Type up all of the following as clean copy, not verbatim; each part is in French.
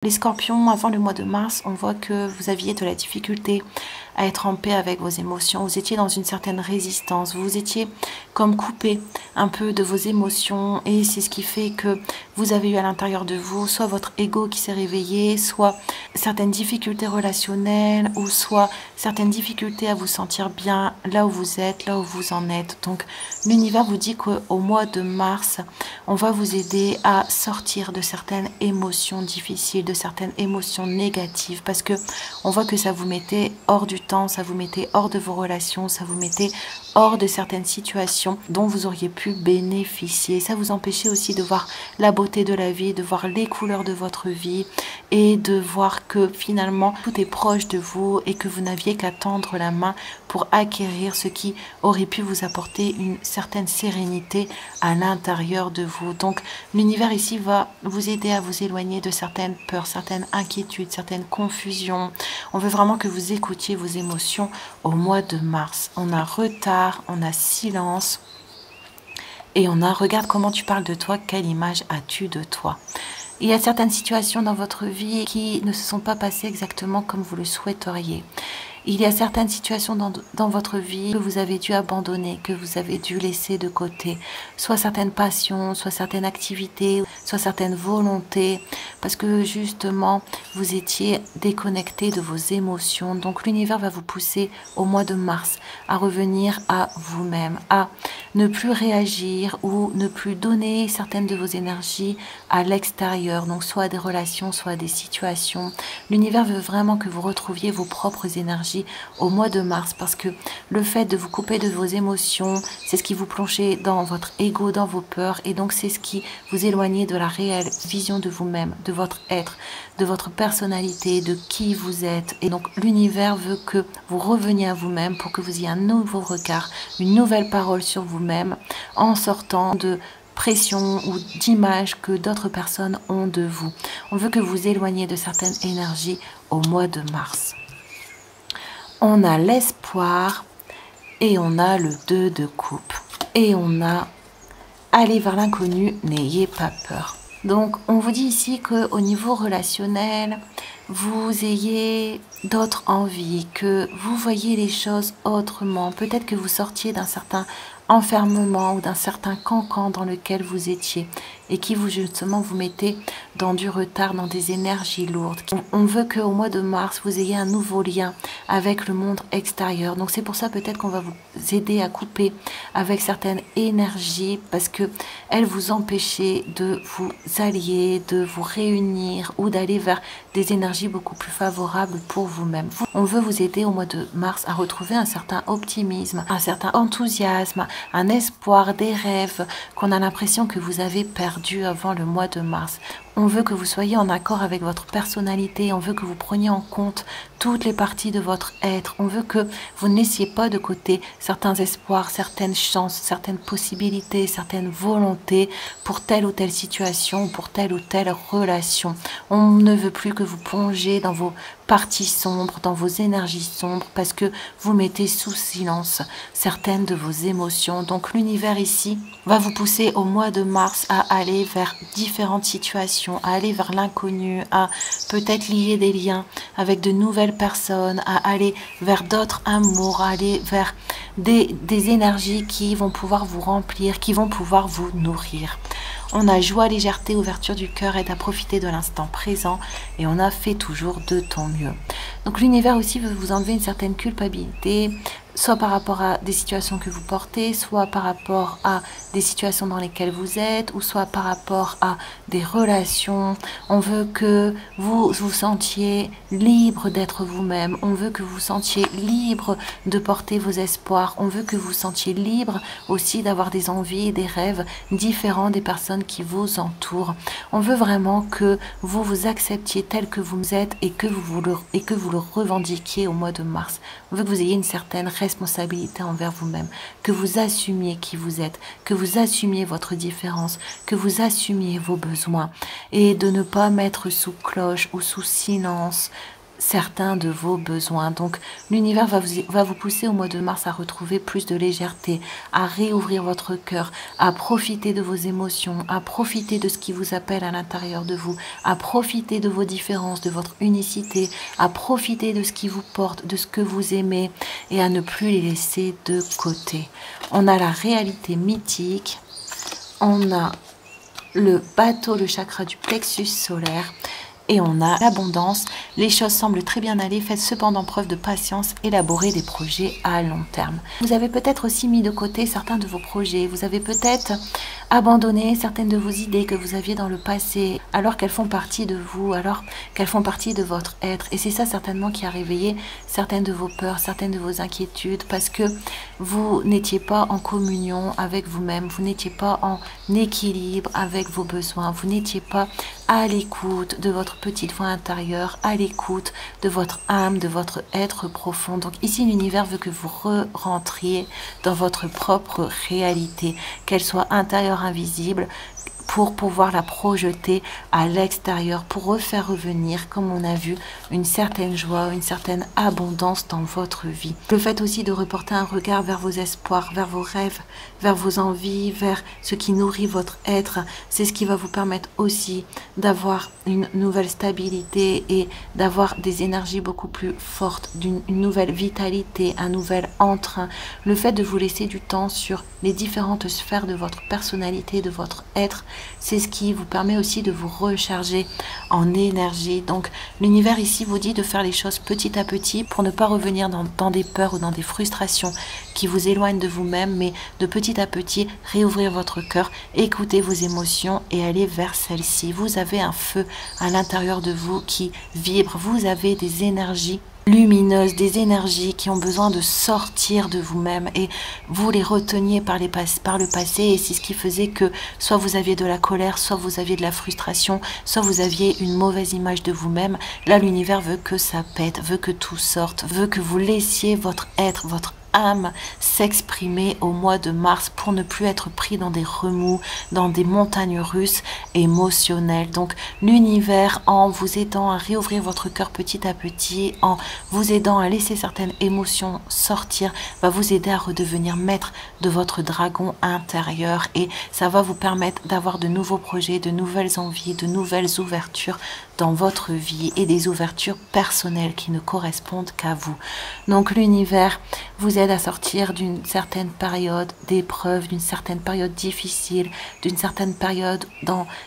Les scorpions, avant le mois de mars, on voit que vous aviez de la difficulté à être en paix avec vos émotions. Vous étiez dans une certaine résistance. Vous étiez comme coupé un peu de vos émotions. Et c'est ce qui fait que vous avez eu à l'intérieur de vous soit votre ego qui s'est réveillé, soit certaines difficultés relationnelles, ou soit certaines difficultés à vous sentir bien là où vous êtes, là où vous en êtes. Donc l'univers vous dit qu'au mois de mars, on va vous aider à sortir de certaines émotions difficiles, de certaines émotions négatives, parce que on voit que ça vous mettait hors du temps, ça vous mettait hors de vos relations, ça vous mettait hors de certaines situations dont vous auriez pu bénéficier. Ça vous empêchait aussi de voir la beauté de la vie, de voir les couleurs de votre vie et de voir que finalement tout est proche de vous et que vous n'aviez qu'à tendre la main pour acquérir ce qui aurait pu vous apporter une certaine sérénité à l'intérieur de vous. Donc l'univers ici va vous aider à vous éloigner de certaines peurs, certaines inquiétudes, certaines confusions. On veut vraiment que vous écoutiez vos émotions au mois de mars. On a retard, on a silence et on a regarde comment tu parles de toi, quelle image as-tu de toi. Il y a certaines situations dans votre vie qui ne se sont pas passées exactement comme vous le souhaiteriez. Il y a certaines situations dans votre vie que vous avez dû abandonner, que vous avez dû laisser de côté. Soit certaines passions, soit certaines activités, soit certaines volontés. Parce que justement, vous étiez déconnecté de vos émotions. Donc l'univers va vous pousser au mois de mars à revenir à vous-même, à ne plus réagir ou ne plus donner certaines de vos énergies à l'extérieur. Donc soit à des relations, soit à des situations. L'univers veut vraiment que vous retrouviez vos propres énergies au mois de mars, parce que le fait de vous couper de vos émotions, c'est ce qui vous plongeait dans votre ego, dans vos peurs, et donc c'est ce qui vous éloignait de la réelle vision de vous-même, de votre être, de votre personnalité, de qui vous êtes. Et donc l'univers veut que vous reveniez à vous-même pour que vous ayez un nouveau regard, une nouvelle parole sur vous-même, en sortant de pression ou d'images que d'autres personnes ont de vous. On veut que vous éloigniez de certaines énergies au mois de mars. On a l'espoir et on a le 2 de coupe. Et on a aller vers l'inconnu, n'ayez pas peur. Donc on vous dit ici qu'au niveau relationnel, vous ayez d'autres envies, que vous voyez les choses autrement. Peut-être que vous sortiez d'un certain enfermement ou d'un certain cancan dans lequel vous étiez et qui vous justement vous mettez dans du retard, dans des énergies lourdes. On veut qu'au mois de mars, vous ayez un nouveau lien avec le monde extérieur. Donc c'est pour ça peut-être qu'on va vous aider à couper avec certaines énergies parce que elles vous empêchaient de vous allier, de vous réunir ou d'aller vers des énergies beaucoup plus favorables pour vous-même. On veut vous aider au mois de mars à retrouver un certain optimisme, un certain enthousiasme, un espoir, des rêves qu'on a l'impression que vous avez perdu avant le mois de mars. On veut que vous soyez en accord avec votre personnalité, on veut que vous preniez en compte toutes les parties de votre être, on veut que vous ne laissiez pas de côté certains espoirs, certaines chances, certaines possibilités, certaines volontés pour telle ou telle situation, pour telle ou telle relation. On ne veut plus que vous plongiez dans vos parties sombres, dans vos énergies sombres, parce que vous mettez sous silence certaines de vos émotions. Donc l'univers ici va vous pousser au mois de mars à aller vers différentes situations, à aller vers l'inconnu, à peut-être lier des liens avec de nouvelles personnes, à aller vers d'autres amours, à aller vers des énergies qui vont pouvoir vous remplir, qui vont pouvoir vous nourrir. On a joie, légèreté, ouverture du cœur, aide à profiter de l'instant présent et on a fait toujours de ton mieux. Donc l'univers aussi veut vous enlever une certaine culpabilité, soit par rapport à des situations que vous portez, soit par rapport à des situations dans lesquelles vous êtes, ou soit par rapport à des relations. On veut que vous vous sentiez libre d'être vous-même. On veut que vous vous sentiez libre de porter vos espoirs. On veut que vous vous sentiez libre aussi d'avoir des envies et des rêves différents des personnes qui vous entourent. On veut vraiment que vous vous acceptiez tel que vous êtes et que vous le revendiquiez au mois de mars. On veut que vous ayez une certaine responsabilité envers vous-même, que vous assumiez qui vous êtes, que vous assumiez votre différence, que vous assumiez vos besoins et de ne pas mettre sous cloche ou sous silence certains de vos besoins. Donc l'univers va vous pousser au mois de mars à retrouver plus de légèreté, à réouvrir votre cœur, à profiter de vos émotions, à profiter de ce qui vous appelle à l'intérieur de vous, à profiter de vos différences, de votre unicité, à profiter de ce qui vous porte, de ce que vous aimez et à ne plus les laisser de côté. On a la réalité mythique, on a le bateau, le chakra du plexus solaire, et on a l'abondance. Les choses semblent très bien aller, faites cependant preuve de patience, élaborez des projets à long terme. Vous avez peut-être aussi mis de côté certains de vos projets, vous avez peut-être abandonné certaines de vos idées que vous aviez dans le passé, alors qu'elles font partie de vous, alors qu'elles font partie de votre être. Et c'est ça certainement qui a réveillé certaines de vos peurs, certaines de vos inquiétudes, parce que vous n'étiez pas en communion avec vous-même, vous n'étiez pas en équilibre avec vos besoins, vous n'étiez pas à l'écoute de votre petite voix intérieure, à l'écoute de votre âme, de votre être profond. Donc ici, l'univers veut que vous rentriez dans votre propre réalité, qu'elle soit intérieure, invisible, pour pouvoir la projeter à l'extérieur, pour refaire revenir, comme on a vu, une certaine joie, une certaine abondance dans votre vie. Le fait aussi de reporter un regard vers vos espoirs, vers vos rêves, vers vos envies, vers ce qui nourrit votre être, c'est ce qui va vous permettre aussi d'avoir une nouvelle stabilité et d'avoir des énergies beaucoup plus fortes, une nouvelle vitalité, un nouvel entrain. Le fait de vous laisser du temps sur les différentes sphères de votre personnalité, de votre être, c'est ce qui vous permet aussi de vous recharger en énergie. Donc l'univers ici vous dit de faire les choses petit à petit pour ne pas revenir dans des peurs ou dans des frustrations qui vous éloignent de vous-même, mais de petit à petit réouvrir votre cœur, écouter vos émotions et aller vers celles-ci. Vous avez un feu à l'intérieur de vous qui vibre, vous avez des énergies lumineuses, des énergies qui ont besoin de sortir de vous-même et vous les reteniez par le passé, et c'est ce qui faisait que soit vous aviez de la colère, soit vous aviez de la frustration, soit vous aviez une mauvaise image de vous-même. Là, l'univers veut que ça pète, veut que tout sorte, veut que vous laissiez votre être, votre âme s'exprimer au mois de mars pour ne plus être pris dans des remous, dans des montagnes russes émotionnelles. Donc l'univers, en vous aidant à réouvrir votre cœur petit à petit, en vous aidant à laisser certaines émotions sortir, va vous aider à redevenir maître de votre dragon intérieur, et ça va vous permettre d'avoir de nouveaux projets, de nouvelles envies, de nouvelles ouvertures dans votre vie, et des ouvertures personnelles qui ne correspondent qu'à vous. Donc l'univers vous aide à sortir d'une certaine période d'épreuve, d'une certaine période difficile, d'une certaine période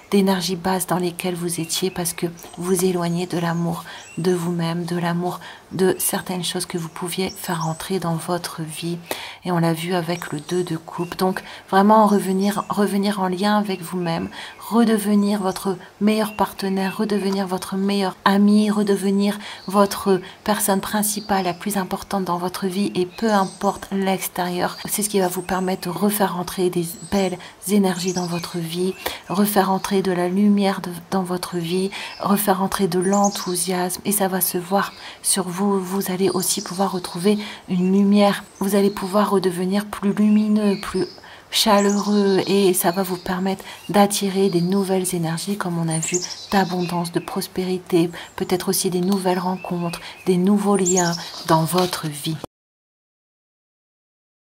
d'énergie basse dans lesquelles vous étiez, parce que vous éloignez de l'amour de vous-même, de l'amour de certaines choses que vous pouviez faire entrer dans votre vie. Et on l'a vu avec le 2 de coupe. Donc vraiment revenir en lien avec vous-même, redevenir votre meilleur partenaire, redevenir votre meilleur ami, redevenir votre personne principale, la plus importante dans votre vie, et peu importe l'extérieur. C'est ce qui va vous permettre de refaire entrer des belles énergies dans votre vie, refaire entrer de la lumière dans votre vie, refaire entrer de l'enthousiasme, et ça va se voir sur vous. Vous allez aussi pouvoir retrouver une lumière, vous allez pouvoir redevenir plus lumineux, plus chaleureux, et ça va vous permettre d'attirer des nouvelles énergies, comme on a vu, d'abondance, de prospérité, peut-être aussi des nouvelles rencontres, des nouveaux liens dans votre vie.